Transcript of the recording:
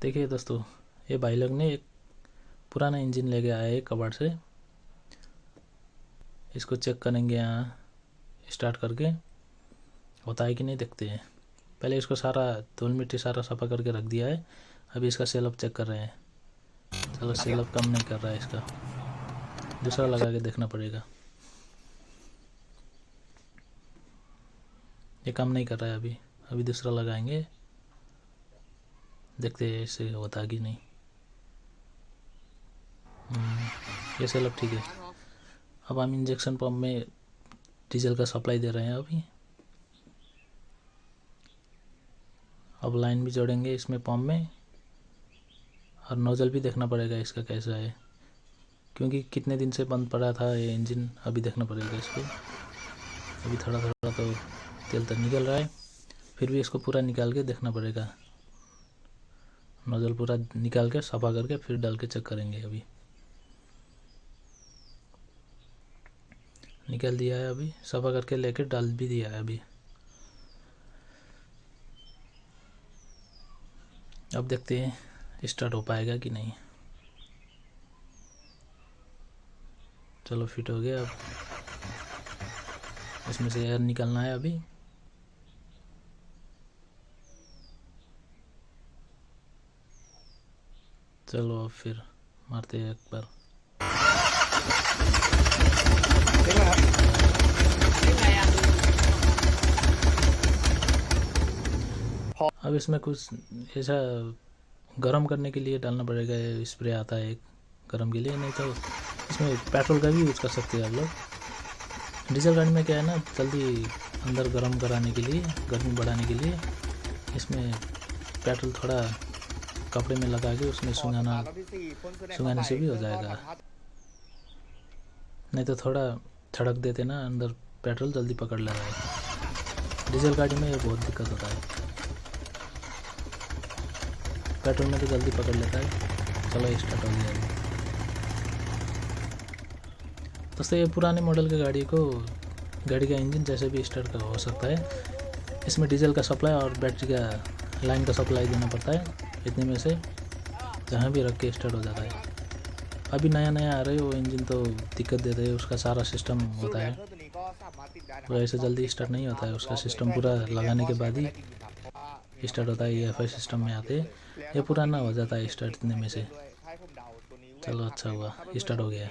देखिए दोस्तों, ये भाई लोग ने एक पुराना इंजन लेके आया है कबाड़ से। इसको चेक करेंगे यहाँ स्टार्ट करके, होता है कि नहीं देखते हैं। पहले इसको सारा धूल मिट्टी सारा सफा करके रख दिया है। अभी इसका सेलअप चेक कर रहे हैं। चलो, सेलअप कम नहीं कर रहा है इसका, दूसरा लगा के देखना पड़ेगा। ये काम नहीं कर रहा है अभी, अभी दूसरा लगाएंगे, देखते हैं इससे होता कि नहीं। ये सेलअप ठीक है। अब हम इंजेक्शन पंप में डीजल का सप्लाई दे रहे हैं अभी। अब लाइन भी जोड़ेंगे इसमें पंप में, और नोजल भी देखना पड़ेगा इसका कैसा है, क्योंकि कितने दिन से बंद पड़ा था ये इंजन। अभी देखना पड़ेगा इसको। अभी थोड़ा थोड़ा तो तेल तो निकल रहा है, फिर भी इसको पूरा निकाल के देखना पड़ेगा। नोजल पूरा निकाल के सफा करके फिर डाल के चेक करेंगे। अभी निकाल दिया है, अभी सफा करके लेके डाल भी दिया है अभी। अब देखते हैं स्टार्ट हो पाएगा कि नहीं। चलो, फिट हो गया। अब इसमें से एयर निकालना है अभी। चलो, अब फिर मारते हैं एक बार। अब इसमें कुछ ऐसा गर्म करने के लिए डालना पड़ेगा। स्प्रे आता है एक गर्म के लिए, नहीं तो इसमें पेट्रोल का भी यूज़ कर सकते हैं आप लोग। डीजल गाड़ी में क्या है ना, जल्दी अंदर गर्म कराने के लिए, गर्मी बढ़ाने के लिए इसमें पेट्रोल थोड़ा कपड़े में लगा के उसमें सुंघाने से भी हो जाएगा। नहीं तो थोड़ा छड़क देते ना अंदर, पेट्रोल जल्दी पकड़ लेता है। डीजल गाड़ी में ये बहुत दिक्कत होता है, पेट्रोल में तो जल्दी पकड़ लेता है। चलो, स्टार्ट हो गया। दोस्तों, ये पुराने मॉडल की गाड़ी का इंजन जैसे भी स्टार्ट हो सकता है। इसमें डीजल का सप्लाई और बैटरी का लाइन का सप्लाई देना पड़ता है। इतने में से जहाँ भी रख के स्टार्ट हो जाता है। अभी नया नया आ रहा है वो इंजन, तो दिक्कत देता है। उसका सारा सिस्टम होता है, वो ऐसे जल्दी स्टार्ट नहीं होता है। उसका सिस्टम पूरा लगाने के बाद ही स्टार्ट होता है। ये एफ सिस्टम में आते हैं, ये पुराना हो जाता है स्टार्ट इतने में से। चलो, अच्छा हुआ स्टार्ट हो गया।